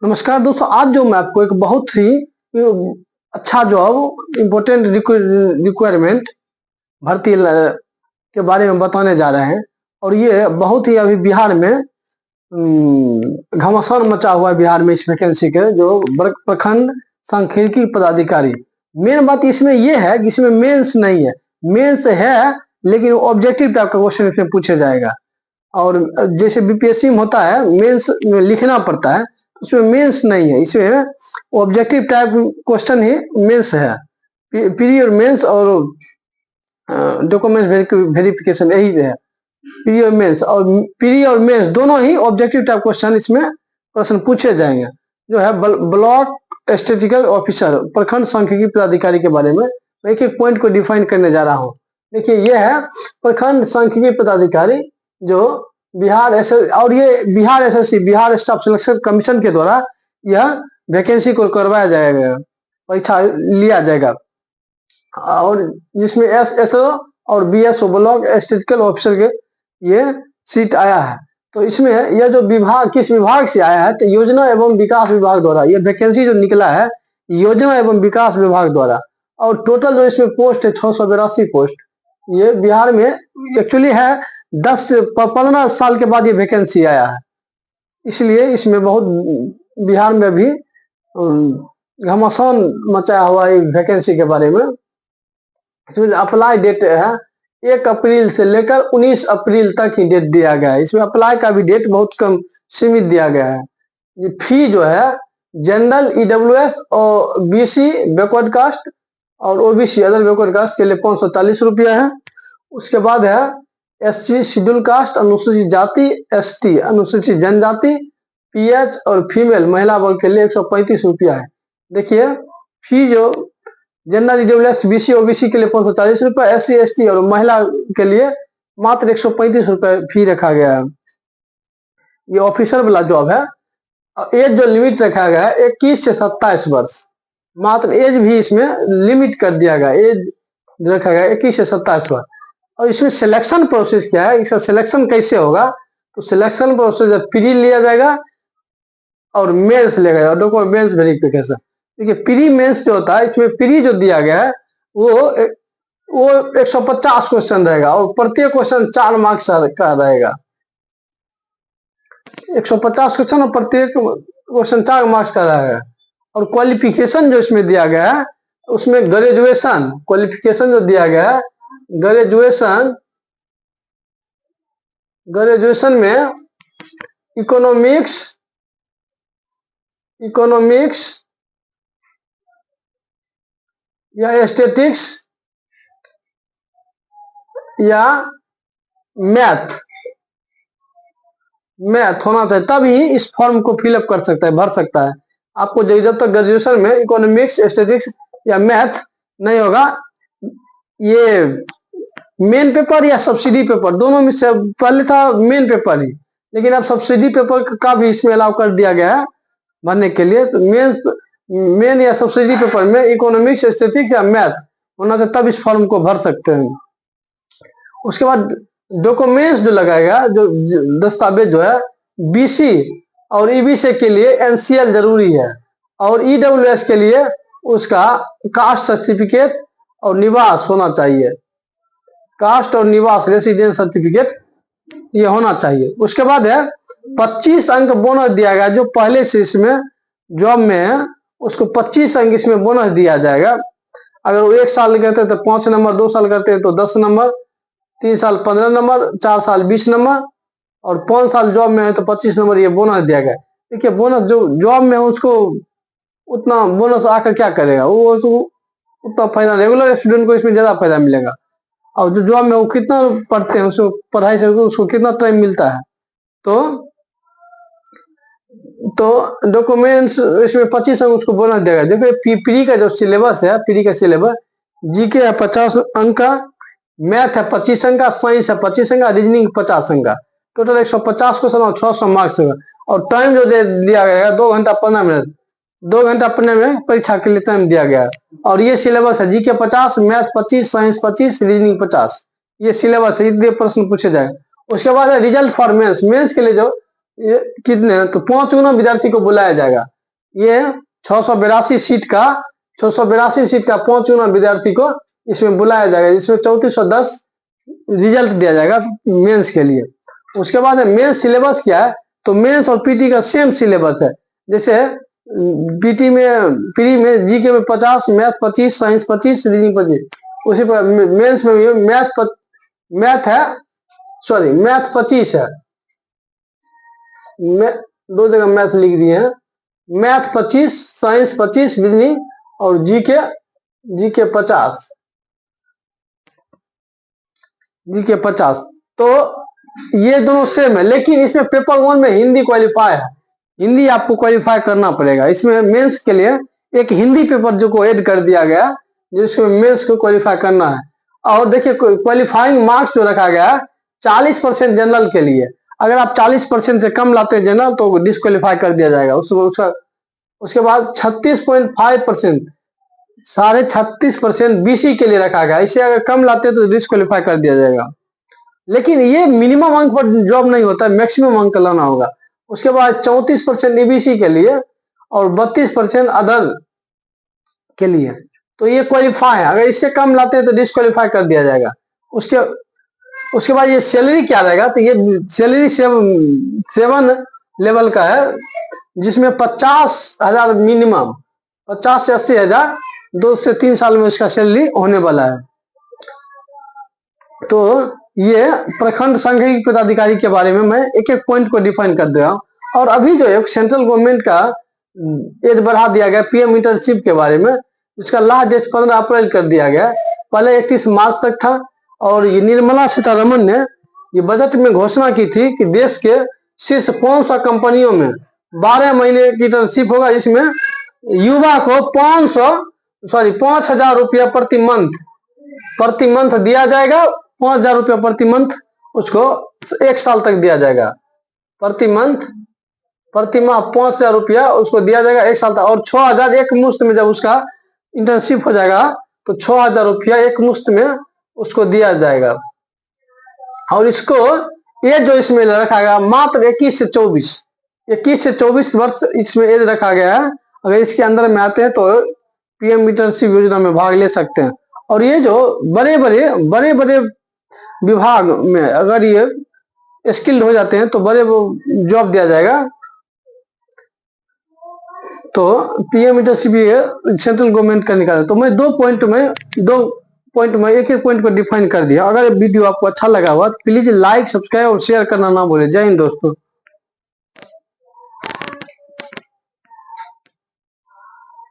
नमस्कार दोस्तों, आज जो मैं आपको एक बहुत ही अच्छा जॉब इम्पोर्टेंट रिक्वायरमेंट भर्ती के बारे में बताने जा रहे हैं। और ये बहुत ही अभी बिहार में घमासान मचा हुआ है। बिहार में इस वैकेंसी के जो प्रखंड सांख्यिकी पदाधिकारी, मेन बात इसमें ये है कि इसमें मेंस नहीं है। मेंस है लेकिन ऑब्जेक्टिव टाइप का क्वेश्चन इसमें पूछा जाएगा। और जैसे बीपीएससी में होता है मेंस में लिखना पड़ता है, उसमें मेंस नहीं है। इसमें ऑब्जेक्टिव टाइप क्वेश्चन ही मेंस है। प्री और मेंस और डॉक्यूमेंट वेरिफिकेशन यही है। प्री और मेंस, और प्री और मेंस दोनों ही ऑब्जेक्टिव टाइप क्वेश्चन इसमें प्रश्न पूछे जाएंगे। जो है ब्लॉक स्टेटिकल ऑफिसर, प्रखंड सांख्यिकी पदाधिकारी के बारे में एक एक पॉइंट को डिफाइन करने जा रहा हूँ। देखिए, यह है प्रखंड सांख्यिकी पदाधिकारी जो बिहार और ये Bihar SSC, Bihar staff selection commission के द्वारा यह वैकेंसी को करवाया जाएगा, परीक्षा लिया जाएगा। और जिसमें एसएसओ और बीएसओ ब्लॉक स्टेटिकल ऑफिसर के ये सीट आया है। तो इसमें यह जो विभाग किस विभाग से आया है, तो योजना एवं विकास विभाग द्वारा ये वैकेंसी जो निकला है, योजना एवं विकास विभाग द्वारा। और टोटल जो इसमें पोस्ट है 682 पोस्ट। ये बिहार में एक्चुअली है 15 साल के बाद ये वैकेंसी आया है, इसलिए इसमें बहुत बिहार में भी घमासान मचाया हुआ है वैकेंसी के बारे में। इसमें अप्लाई डेट है 1 अप्रैल से लेकर 19 अप्रैल तक ही डेट दिया गया है। इसमें अप्लाई का भी डेट बहुत कम सीमित दिया गया है। ये फी जो है जनरल, ईडब्ल्यूएस और बीसी बैकवर्ड कास्ट और ओबीसी अदर बैकवर्ड कास्ट के लिए 540 रुपया है। उसके बाद है एससी शेड्यूल कास्ट, अनुसूचित जाति, एसटी अनुसूचित जनजाति, पीएच और फीमेल महिला वर्ग के लिए 135 रुपया है। देखिए, फी जो जनरल, ईडब्ल्यूएस, बीसी ओबीसी के लिए 540 रुपया, एससी एसटी और महिला के लिए मात्र 135 रुपये फी रखा गया है। ये ऑफिसर वाला जॉब है। एज जो लिमिट रखा गया है 21 से 27 वर्ष, मात्र एज भी इसमें लिमिट कर दिया गया, एज रखा गया 21 से 27 वर्ष। और इसमें सिलेक्शन प्रोसेस क्या है, इसका सिलेक्शन कैसे होगा, तो सिलेक्शन प्रोसेस प्री लिया जाएगा और मेंस लिया जाएगा, डॉक्यूमेंट वेरिफिकेशन। देखिए, प्री मेंस जो होता है, इसमें प्री जो दिया गया है वो 150 क्वेश्चन रहेगा और प्रत्येक क्वेश्चन 4 मार्क्स का रहेगा। 150 क्वेश्चन और प्रत्येक क्वेश्चन 4 मार्क्स का रहेगा। और क्वालिफिकेशन जो इसमें दिया गया है, उसमें ग्रेजुएशन क्वालिफिकेशन जो दिया गया है, ग्रेजुएशन में इकोनॉमिक्स या स्टैटिस्टिक्स या मैथ होना चाहिए, तभी इस फॉर्म को फिलअप कर सकता है, भर सकता है। आपको जब तक ग्रेजुएशन में इकोनॉमिक्स, स्टैटिस्टिक्स या मैथ नहीं होगा, ये मेन पेपर या सब्सिडी पेपर दोनों में से पहले था मेन पेपर ही, लेकिन अब सब्सिडी पेपर का भी इसमें अलाउ कर दिया गया है भरने के लिए। तो मेन या सब्सिडी पेपर में इकोनॉमिक्स, स्टैटिस्टिक्स या मैथ होना चाहिए, तब इस फॉर्म को भर सकते हैं। उसके बाद डॉक्यूमेंट्स जो लगाएगा, जो दस्तावेज जो है, बीसी और ईबीसी के लिए एनसीएल जरूरी है, और ईडब्ल्यूएस के लिए उसका कास्ट सर्टिफिकेट और निवास होना चाहिए, कास्ट और निवास रेसिडेंस सर्टिफिकेट ये होना चाहिए। उसके बाद है 25 अंक बोनस दिया गया, जो पहले से इसमें जॉब में है उसको 25 अंक इसमें बोनस दिया जाएगा। अगर वो 1 साल करते हैं तो 5 नंबर, 2 साल करते हैं तो 10 नंबर, 3 साल 15 नंबर, 4 साल 20 नंबर और 5 साल जॉब में है तो 25 नंबर ये बोनस दिया गया। देखिए, बोनस जो जॉब में है उसको उतना बोनस आकर क्या करेगा, वो उतना फायदा, रेगुलर स्टूडेंट को इसमें ज्यादा फायदा मिलेगा। और जो जॉब में वो कितना पढ़ते हैं, उसको पढ़ाई से उसको कितना टाइम मिलता है। तो डॉक्यूमेंट्स इसमें 25 अंक उसको बोनस देगा। देखिए, प्री का जो सिलेबस है, प्री का सिलेबस जीके है 50 अंक का, मैथ है 25 अंक का, साइंस है 25 अंक का, रीजनिंग 50 अंक का, टोटल 150 क्वेश्चन और 600 मार्क्स होगा। और टाइम जो दे दिया गया है 2 घंटा 15 मिनट, 2 घंटा पढ़ने में परीक्षा के लिए टाइम दिया गया है। और ये सिलेबस है जीके 50, मैथ 25, साइंस 25, रीजनिंग 50, ये सिलेबस है, इतने प्रश्न पूछे जाए। उसके बाद है रिजल्ट फॉर मेंस, मेंस के लिए जो ये कितने हैं? तो 5 गुना विद्यार्थी को बुलाया जाएगा। ये 682 सीट का 5 गुना विद्यार्थी को इसमें बुलाया जाएगा, जिसमें 3410 रिजल्ट दिया जाएगा मेंस के लिए। उसके बाद मेंस सिलेबस क्या है, तो मेंस और पीटी का सेम सिलेबस है। जैसे पीटी में प्री में जीके में 50, मैथ 25, साइंस 25, रीजनिंग 25, उसी पर मेंस में भी मैथ 25 है। दो जगह मैथ लिख दिए हैं, मैथ 25, साइंस 25, रीजनिंग और जीके 50, जीके 50। तो ये दोनों सेम है, लेकिन इसमें पेपर 1 में हिंदी क्वालिफाई है, हिंदी आपको क्वालिफाई करना पड़ेगा। इसमें मेंस के लिए एक हिंदी पेपर जो को ऐड कर दिया गया, जिसमें मेंस को क्वालिफाई करना है। और देखिए क्वालिफाइंग मार्क्स जो रखा गया है 40% जनरल के लिए। अगर आप 40% से कम लाते हैं जनरल तो डिस्क्वालीफाई कर दिया जाएगा। उसके बाद 36.5%, 36.5% बीसी के लिए रखा गया। इससे अगर कम लाते हैं तो डिस्क्वालीफाई कर दिया जाएगा। लेकिन ये मिनिमम अंक पर जॉब नहीं होता, मैक्सिमम अंक लाना होगा। उसके बाद 34% ईबीसी के लिए और 32% अदर के लिए। तो ये क्वालिफाई है, अगर इससे कम लाते हैं तो डिस्क्वालीफाई कर दिया जाएगा। उसके बाद ये सैलरी क्या रहेगा, तो ये सैलरी 7 लेवल का है, जिसमें 50,000 मिनिमम, 50 से 80,000 2 से 3 साल में इसका सैलरी होने वाला है। तो ये प्रखंड सांख्यिकी पदाधिकारी के बारे में मैं एक एक पॉइंट को डिफाइन कर दे रहा हूँ। और अभी जो है सेंट्रल गवर्नमेंट का एज बढ़ा दिया गया पीएम इंटर्नशिप के बारे में, इसका लास्ट डेट 15 अप्रैल कर दिया गया। पहले 31 मार्च तक था। और ये निर्मला सीतारमण ने ये बजट में घोषणा की थी कि देश के शीर्ष 500 कंपनियों में 12 महीने की इंटर्नशिप होगा, जिसमें युवा को 5,000 रुपया प्रति मंथ दिया जाएगा। 5,000 रुपया प्रति मंथ उसको 1 साल तक दिया जाएगा। प्रति माह 5,000 रुपया उसको दिया जाएगा 1 साल तक। और 6,000 एक मुश्त में, जब उसका इंटर्नशिप हो जाएगा तो 6,000 रुपया एक मुश्त में उसको दिया जाएगा। और इसको ये जो इसमें रखा गया मात्र 21 से 24 वर्ष इसमें एज रखा गया है। अगर इसके अंदर में आते हैं तो पीएम इंटर्नशिप योजना में भाग ले सकते हैं। और ये जो बड़े बड़े विभाग में अगर ये स्किल्ड हो जाते हैं तो बड़े जॉब दिया जाएगा। तो पीएम इंटर्नशिप ये सेंट्रल गवर्नमेंट का निकाला। तो मैं 2 पॉइंट में एक एक पॉइंट को डिफाइन कर दिया। अगर वीडियो आपको अच्छा लगा हुआ प्लीज लाइक, सब्सक्राइब और शेयर करना ना भूलें। जय हिंद दोस्तों।